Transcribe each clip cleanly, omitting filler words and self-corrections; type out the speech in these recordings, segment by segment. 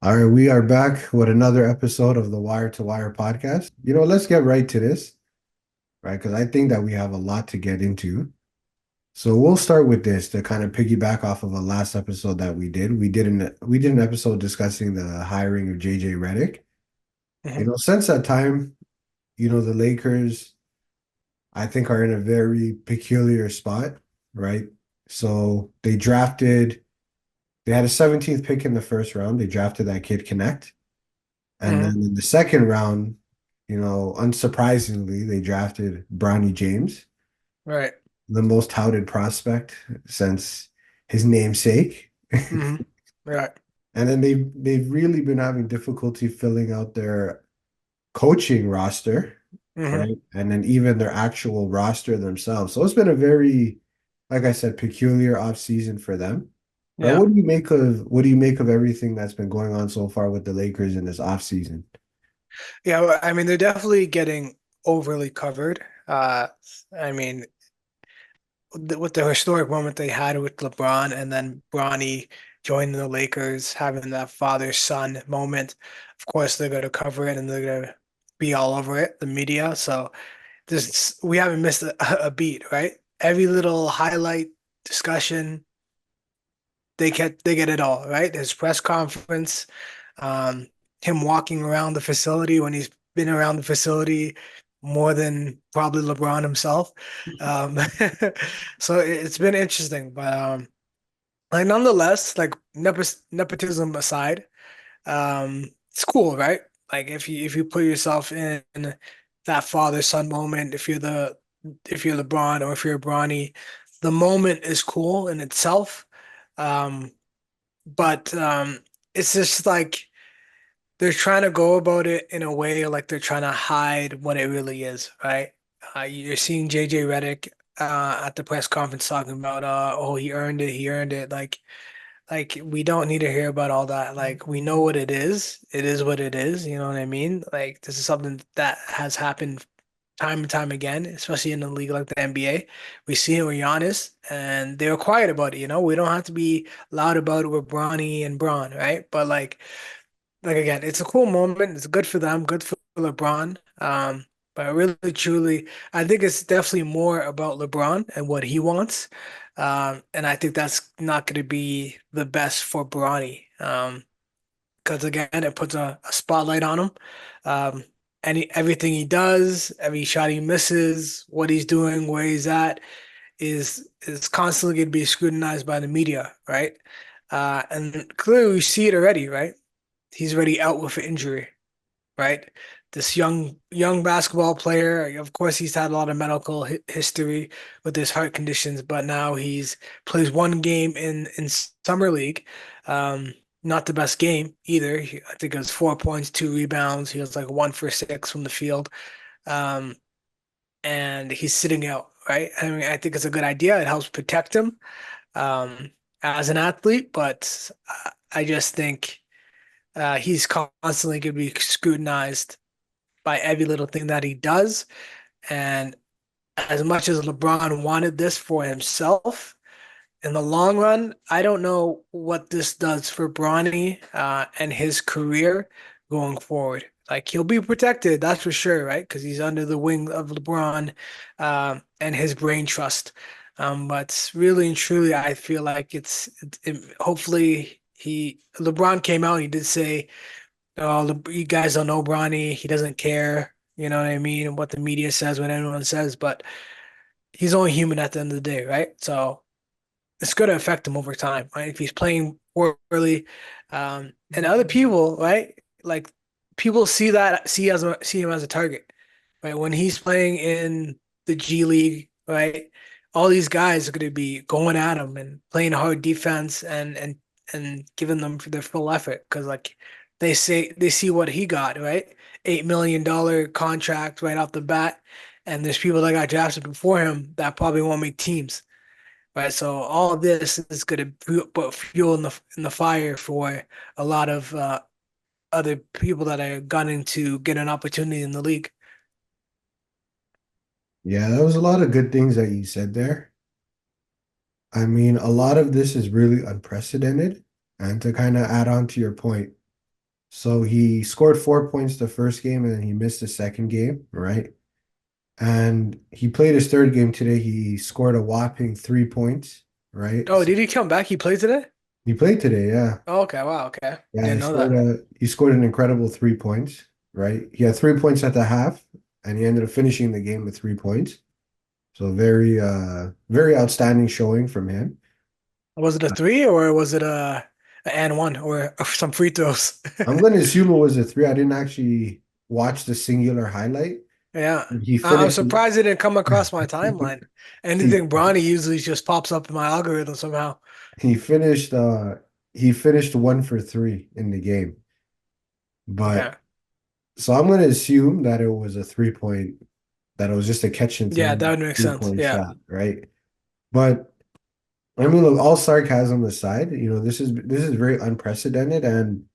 All right, we are back with another episode of the Wire to Wire podcast. Let's get right to this, right? Because I think that we have a lot to get into. So we'll start with this to kind of piggyback off of a last episode that we did. We did an episode discussing the hiring of JJ Redick. Mhm. Since that time, the Lakers, I think, are in a very peculiar spot, right? So they had a 17th pick in the first round. They drafted that kid Connect. And Mhm. then in the second round, unsurprisingly, they drafted Bronny James, Right. the most touted prospect since his namesake. Mhm. Right. And then they've really been having difficulty filling out their coaching roster, Mhm. right? And then even their actual roster themselves. So it's been a very, like I said, peculiar offseason for them. Right? Yeah. What do you make of everything that's been going on so far with the Lakers in this offseason? Yeah. Well, I mean, they're definitely getting overly covered. I mean, with the historic moment they had with LeBron and then Bronny joining the Lakers, having that father-son moment, of course they're going to cover it and they're going to be all over it, the media. So this we haven't missed a beat, right? Every little highlight discussion, they get it all, right? His press conference, um, him walking around the facility when he's been around the facility more than probably LeBron himself. Um, so it's been interesting, but like nonetheless, like nepotism aside, it's cool, right? Like if you put yourself in that father-son moment, if you're LeBron or if you're Bronny, the moment is cool in itself. Um, but it's just like they're trying to go about it in a way like they're trying to hide what it really is, right? You're seeing JJ Redick at the press conference talking about oh, he earned it. Like we don't need to hear about all that. Like we know what it is. It is what it is, you know what I mean? Like this is something that has happened time and time again, especially in a league like the NBA. We see it with Giannis, and they were quiet about it. We don't have to be loud about it with Bronny and Braun, right? But like again, it's a cool moment. It's good for them, good for LeBron. But really, truly, I think it's definitely more about LeBron and what he wants. And I think that's not going to be the best for Bronny. Because again, it puts a spotlight on him. Um, everything he does, every shot he misses, what he's doing, where he's at, is constantly going to be scrutinized by the media, right? And clearly we see it already, right? He's already out with an injury, right? This young basketball player, of course, he's had a lot of medical history with his heart conditions, but now he's plays one game in summer league. Not the best game either. I think it was 4 points, 2 rebounds. He was like 1 for 6 from the field. Um, and he's sitting out, right? I mean, I think it's a good idea. It helps protect him as an athlete, but I just think he's constantly going to be scrutinized by every little thing that he does. And as much as LeBron wanted this for himself, in the long run, I don't know what this does for Bronny and his career going forward. Like he'll be protected, that's for sure, right? Because he's under the wing of LeBron and his brain trust. But really and truly, I feel like hopefully LeBron came out. He did say, "Oh, you guys don't know Bronny. He doesn't care." You know what I mean? What the media says, what anyone says, but he's only human at the end of the day, right? So it's going to affect him over time, right? If he's playing poorly, and other people, right? Like people see him as a target, right? When he's playing in the G League, right? All these guys are going to be going at him and playing hard defense and giving them their full effort because like they see what he got, right? $8 million contract right off the bat, and there's people that got drafted before him that probably won't make teams, right? So all of this is going to put fuel in the fire for a lot of other people that are gunning to get an opportunity in the league. Yeah, there was a lot of good things that you said there. I mean, a lot of this is really unprecedented. And to kind of add on to your point, So he scored 4 points the first game and then he missed the second game, right? And he played his third game today. He scored a whopping 3 points, right? Oh, So did he come back? He played today? he played today, yeah. Oh, okay, wow, okay. Yeah, Didn't know that. he scored an incredible 3 points, right? He had 3 points at the half, and he ended up finishing the game with 3 points. So very outstanding showing from him. Was it a three or was it a and one or some free throws? I'm going to assume it was a three. I didn't actually watch the singular highlight. Yeah. He I'm finished surprised it didn't come across my timeline. he, Anything Bronny usually just pops up in my algorithm somehow. he finished he finished 1 for 3 in the game. But Okay. so I'm going to assume that it was a 3 point, that it was just a catch and Yeah, throw that would make three sense. point Yeah. shot, right? But I mean, look, all sarcasm aside, this is very unprecedented. And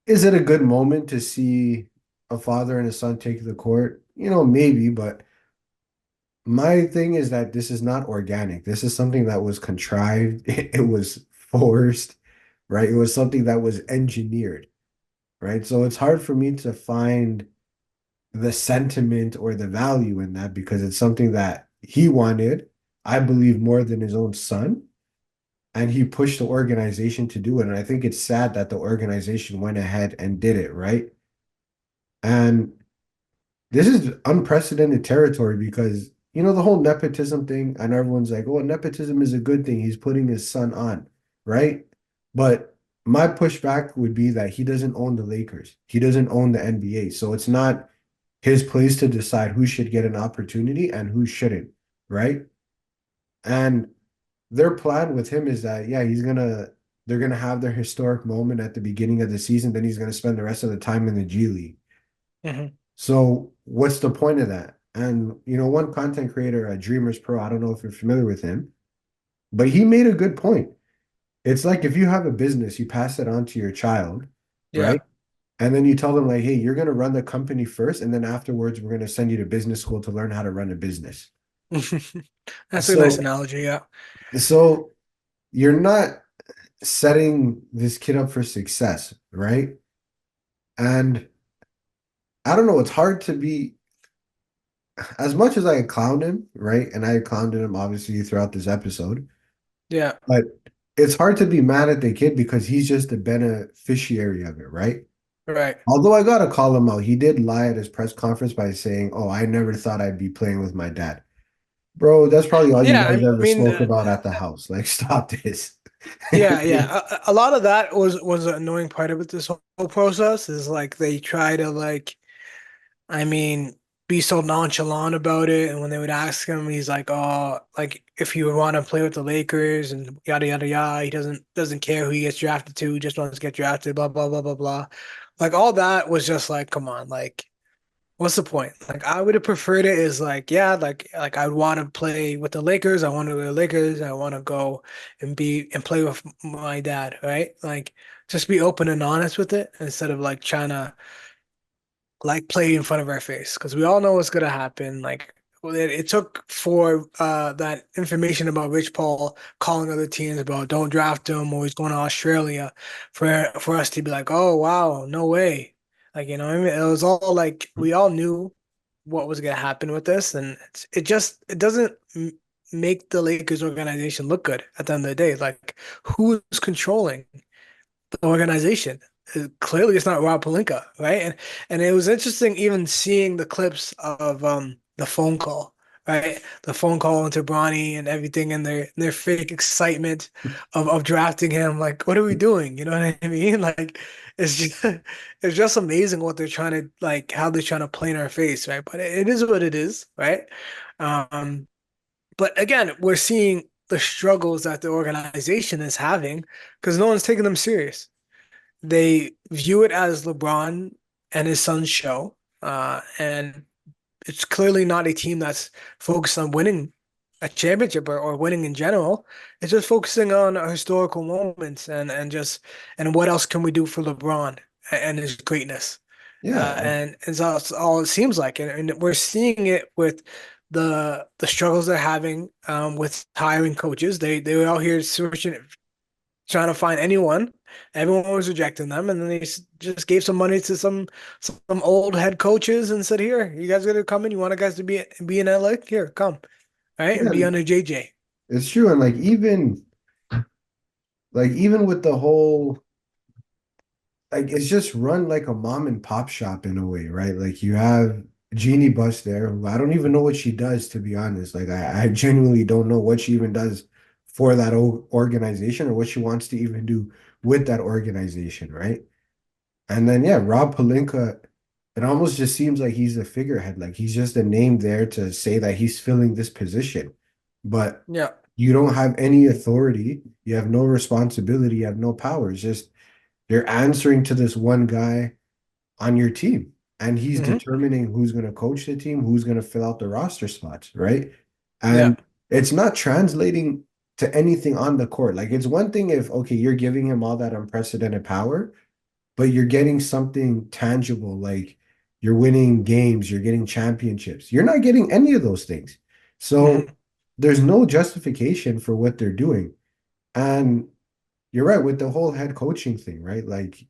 is it a good moment to see a father and a son take the court? Maybe, but my thing is that this is not organic. This is something that was contrived. It was forced, right? It was something that was engineered, right? So it's hard for me to find the sentiment or the value in that because it's something that he wanted, I believe, more than his own son. And he pushed the organization to do it. And I think it's sad that the organization went ahead and did it, right? And this is unprecedented territory because, the whole nepotism thing, and everyone's like, oh, nepotism is a good thing. He's putting his son on, right? But my pushback would be that he doesn't own the Lakers. He doesn't own the NBA. So it's not his place to decide who should get an opportunity and who shouldn't, right? And their plan with him is that, yeah, they're gonna have their historic moment at the beginning of the season, then he's gonna spend the rest of the time in the G League. Hmm. So what's the point of that? And one content creator, Dreamers Pro, I don't know if you're familiar with him, but he made a good point. It's like if you have a business, you pass it on to your child, Yeah. right? And then you tell them like, hey, you're gonna run the company first, and then afterwards we're gonna send you to business school to learn how to run a business. That's a nice So analogy. Yeah. so you're not setting this kid up for success, right? And I don't know, it's hard to be, as much as I clowned him, right? And I clowned him obviously throughout this episode, Yeah. but it's hard to be mad at the kid because he's just the beneficiary of it, right? Right. Although I gotta call him out, he did lie at his press conference by saying, "Oh, I never thought I'd be playing with my dad." Bro, that's probably all you Yeah. guys I ever mean, spoke about at the house. Like, stop this. yeah, yeah. A lot of that was an annoying part of it. This whole process is like they try to like, I mean, be so nonchalant about it. And when they would ask him, he's like, "Oh, like if you would want to play with the Lakers and yada yada yada, he doesn't care who he gets drafted to, he just wants to get drafted." Blah blah blah blah blah. Like all that was just like, come on, like what's the point? Like I would have preferred it is like, yeah, like I would want to play with the Lakers. I want to go to the Lakers. I want to go and be and play with my dad, right? Like just be open and honest with it instead of like trying to like play in front of our face because we all know what's gonna happen. Like well, it took for that information about Rich Paul calling other teams about don't draft him or he's going to Australia for us to be like, oh wow, no way. Like you know, what I mean, it was all like we all knew what was gonna happen with this, and it doesn't make the Lakers organization look good at the end of the day. Like who's controlling the organization? Clearly, it's not Rob Pelinka, right? And it was interesting even seeing the clips of the phone call, right? The phone call into Bronny and everything, and their fake excitement of drafting him. Like, what are we doing? You know what I mean? Like, it's just it's just amazing what they're trying to like how they're trying to play in our face, right? But it is what it is, right? Um, but again, we're seeing the struggles that the organization is having because no one's taking them serious. They view it as LeBron and his son's show, and it's clearly not a team that's focused on winning a championship or winning in general. It's just focusing on historical moments and what else can we do for LeBron and his greatness. Yeah, And so that's all it seems like, and we're seeing it with the struggles they're having with hiring coaches. They were out here searching trying to find anyone. Everyone was rejecting them, and then they just gave some money to some old head coaches and said, "Here, you guys gonna come in? You want guys to be in LA? Here, come, right, and Yeah, be under JJ." it's true. And like even with the whole like it's just run like a mom and pop shop in a way, right? Like you have Jeannie Buss there, who I don't even know what she does, to be honest. Like I genuinely don't know what she even does for that organization or what she wants to even do with that organization, right? And then yeah, Rob Pelinka, it almost just seems like he's a figurehead, like he's just a name there to say that he's filling this position. But Yeah. you don't have any authority, you have no responsibility, you have no power. It's just you're answering to this one guy on your team, and he's Hmm. determining who's going to coach the team, who's going to fill out the roster spots, right? Yeah. And it's not translating to anything on the court. Like it's one thing if okay, you're giving him all that unprecedented power, but you're getting something tangible, like you're winning games, you're getting championships. You're not getting any of those things. So Hmm. there's no justification for what they're doing. And you're right with the whole head coaching thing, right? Like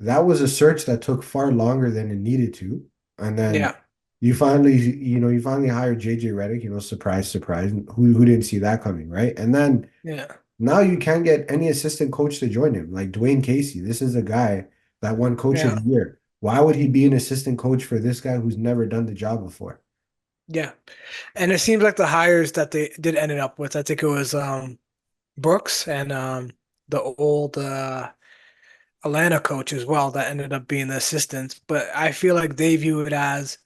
that was a search that took far longer than it needed to. And then Yeah. you finally hired JJ Redick, surprise, surprise. Who didn't see that coming, right? And then Yeah. now you can't get any assistant coach to join him. Like Dwayne Casey, this is a guy that won coach of Yeah. the year. Why would he be an assistant coach for this guy who's never done the job before? Yeah. And it seems like the hires that they did ended up with, I think it was Brooks and the old Atlanta coach as well that ended up being the assistant. But I feel like they view it as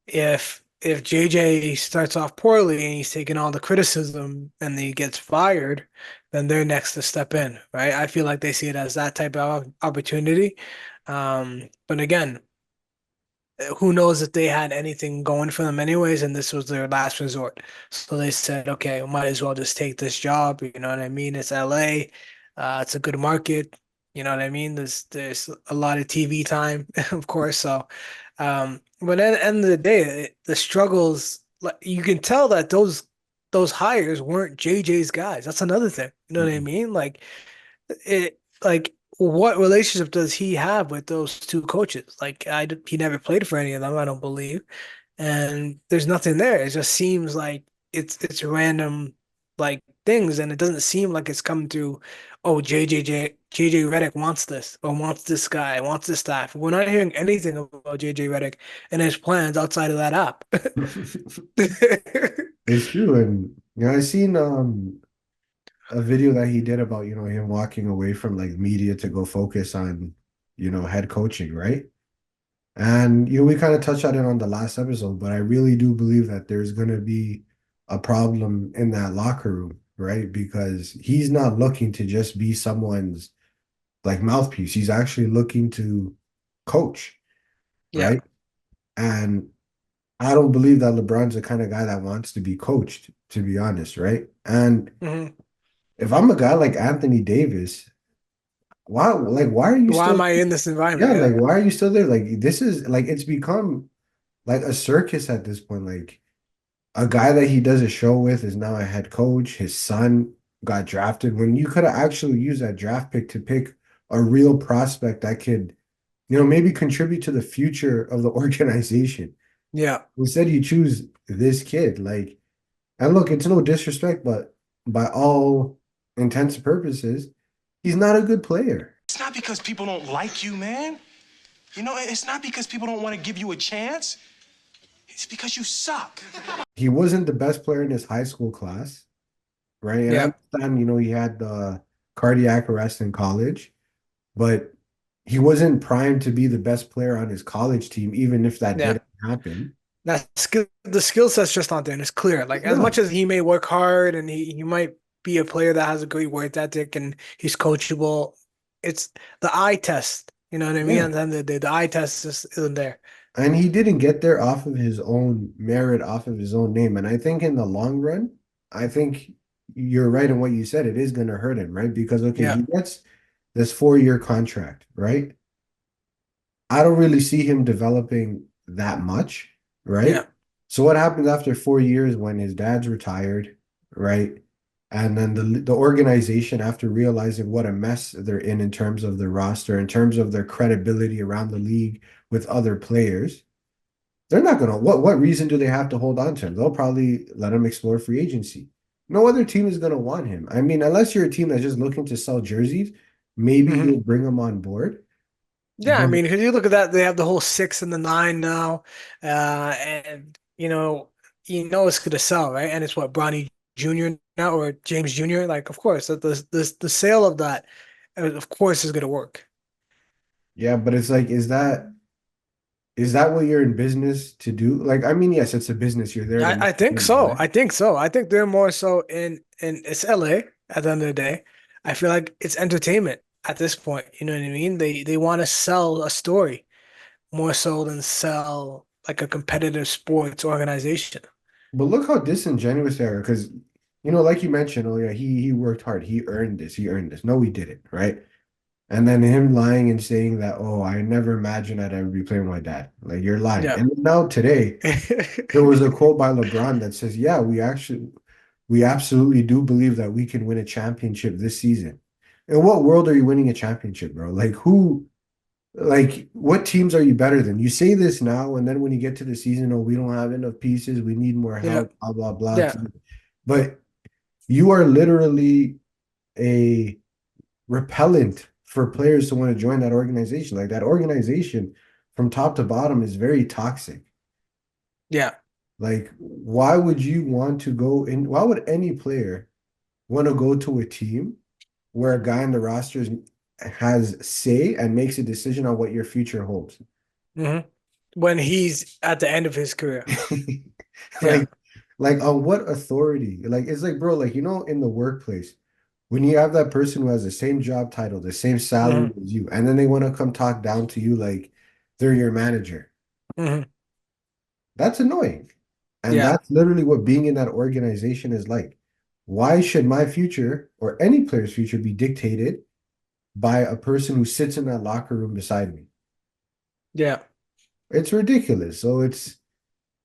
if JJ starts off poorly and he's taking all the criticism and he gets fired, then they're next to step in, right? I feel like they see it as that type of opportunity. But again, who knows if they had anything going for them anyways, and this was their last resort. So they said, okay, we might as well just take this job. You know what I mean? It's LA. It's a good market. You know what I mean? There's a lot of TV time, of course. So, but at the end of the day, the struggles, like you can tell that those hires weren't JJ's guys. That's another thing. You know what I Mhm. mean? Like what relationship does he have with those two coaches? Like he never played for any of them, I don't believe. And there's nothing there. It just seems like it's random like things, and it doesn't seem like it's come through, oh, JJ Redick wants this or wants this guy, wants this staff. We're not hearing anything about JJ Redick and his plans outside of that app. It's true. And I seen a video that he did about, him walking away from like media to go focus on, head coaching, right? And we kind of touched on it on the last episode, but I really do believe that there's going to be a problem in that locker room, right? Because he's not looking to just be someone's like mouthpiece. He's actually looking to coach, Yeah. right? And I don't believe that LeBron's the kind of guy that wants to be coached, to be honest, right? And Hmm. if I'm a guy like Anthony Davis, why are you Why still am I in this environment? yeah, like Yeah. why are you still there? Like this is like it's become like a circus at this point. Like a guy that he does a show with is now a head coach. His son got drafted when you could have actually used that draft pick to pick a real prospect that could, maybe contribute to the future of the organization. Yeah. Instead, you choose this kid. Like, and look, it's no disrespect, but by all intents and purposes, he's not a good player. It's not because people don't like you, man. You know, it's not because people don't want to give you a chance. It's because you suck. He wasn't the best player in his high school class, right? And I Yeah. understand, he had the cardiac arrest in college, but he wasn't primed to be the best player on his college team, even if that Yeah. did happen. The skill set's just not there, and it's clear. Like It's as much not. as he may work hard and he might be a player that has a great work ethic and he's coachable, it's the eye test. You know what I mean? Yeah. And then the eye test just isn't there. And he didn't get there off of his own merit, off of his own name. And I think in the long run, I think you're right in what you said. It is going to hurt him, right? Because, okay, Yeah. he gets this 4-year contract, right? I don't really see him developing that much, right? Yeah. So what happens after 4 years when his dad's retired, right? And then the organization, after realizing what a mess they're in terms of their roster, in terms of their credibility around the league with other players, they're not gonna. What reason do they have to hold on to him? They'll probably let him explore free agency. No other team is gonna want him. I mean, unless you're a team that's just looking to sell jerseys, maybe Hmm. you'll bring him on board. Yeah, I But mean, if you look at that, they have the whole 6 and the 9 now, and you know it's gonna sell, right? And it's what Bronny Jr. now or James Jr. Like, of course, the sale of that, of course, is gonna work. yeah, but it's like, is that what you're in business to do? Like, I mean, yes, it's a business. You're there to I make think money, so. right? I think so. I think they're more so in it's LA at the end of the day. I feel like it's entertainment at this point. You know what I mean? They want to sell a story more so than sell like a competitive sports organization. But look how disingenuous they are, because like you mentioned, oh yeah, he worked hard. He earned this. He earned this. No, he didn't, right? And then him lying and saying that, oh, I never imagined I'd ever be playing with my dad. Like you're lying. Yeah. And now today, there was a quote by LeBron that says, yeah, we absolutely do believe that we can win a championship this season. In what world are you winning a championship, bro? Like what teams are you better than? You say this now, and then when you get to the season, oh, we don't have enough pieces, we need more Yeah. help, blah, blah, blah. Yeah. But you are literally a repellent for players to want to join that organization. Like that organization from top to bottom is very toxic. Yeah. Like, why would you want to go in? Why would any player want to go to a team where a guy on the roster has say and makes a decision on what your future holds? Hmm. When he's at the end of his career. Yeah. Like, like on what authority? Like, it's like, bro, like, in the workplace, when you have that person who has the same job title, the same salary Hmm. as you, and then they want to come talk down to you like they're your manager, Hmm. that's annoying. And Yeah. that's literally what being in that organization is like. Why should my future or any player's future be dictated by a person who sits in that locker room beside me? Yeah. It's ridiculous. So it's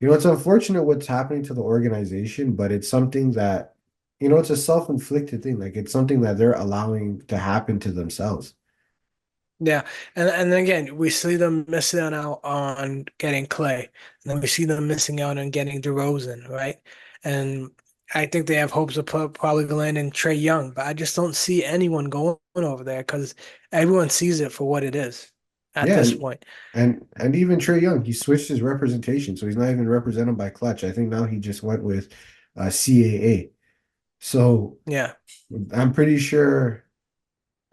unfortunate what's happening to the organization, but it's something that, it's a self-inflicted thing. Like it's something that they're allowing to happen to themselves. Yeah. And then again, we see them missing out on getting Clay. And then we see them missing out on getting DeRozan, right? And I think they have hopes of probably landing Trae Young, but I just don't see anyone going over there because everyone sees it for what it is at Yeah, this and point. and even Trey Young, he switched his representation, so he's not even represented by Clutch. I think now he just went with CAA. So Yeah. I'm pretty sure.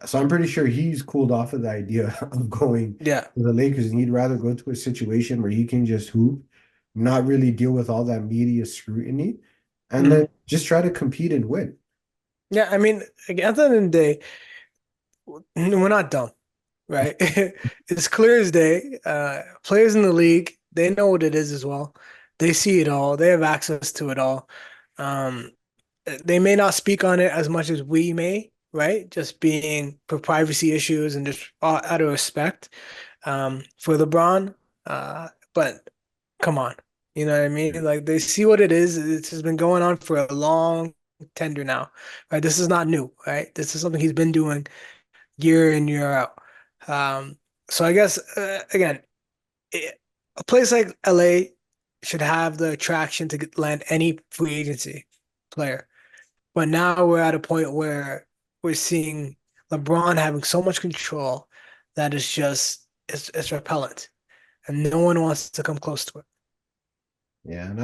So I'm pretty sure he's cooled off of the idea of going Yeah. to the Lakers, and he'd rather go to a situation where he can just hoop, not really deal with all that media scrutiny, and then Mhm. just try to compete and win. Yeah. I mean, at the end of the day, we're not dumb, right? It's clear as day. Players in the league, they know what it is as well. They see it all. They have access to it all. Um, they may not speak on it as much as we may, right? Just being for privacy issues and just out of respect for LeBron. But come on, you know what I mean? Like they see what it is. It's just been going on for a long tender now, right? This is not new, right? This is something he's been doing year in, year out. Um, so I guess again, a place like LA should have the attraction to land any free agency player. But now we're at a point where we're seeing LeBron having so much control that it's repellent, and no one wants to come close to it. Yeah, and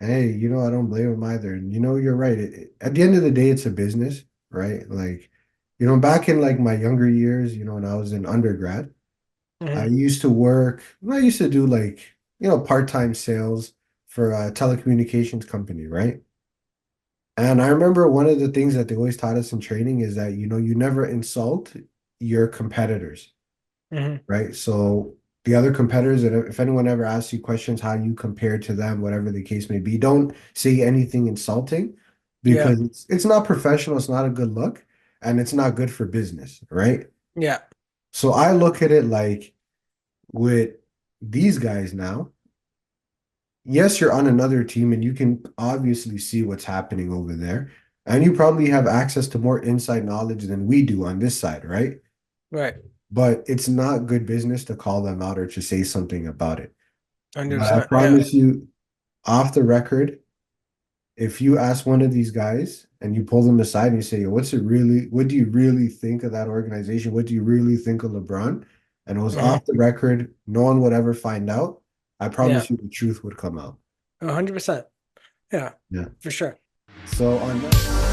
hey, I don't blame him either. And you're right. At the end of the day, it's a business, right? Like, back in like my younger years, when I was in undergrad, I Hmm. used to work, I used to do like, part-time sales for a telecommunications company, right? And I remember one of the things that they always taught us in training is that, you never insult your competitors, Hmm. right? So the other competitors, and if anyone ever asks you questions, how you compare to them, whatever the case may be, don't say anything insulting Yeah, because it's not professional, it's not a good look, and it's not good for business, right? yeah, So I look at it like with these guys now, yes, you're on another team and you can obviously see what's happening over there. And you probably have access to more inside knowledge than we do on this side, right? Right. But it's not good business to call them out or to say something about it. But I 100%. Yeah. promise you, off the record, if you ask one of these guys and you pull them aside and you say, what do you really think of that organization? What do you really think of LeBron? And it was Mhm. off the record, no one would ever find out. I Yeah. promise you the truth would come out. 100%. Yeah. Yeah. For sure. So on that.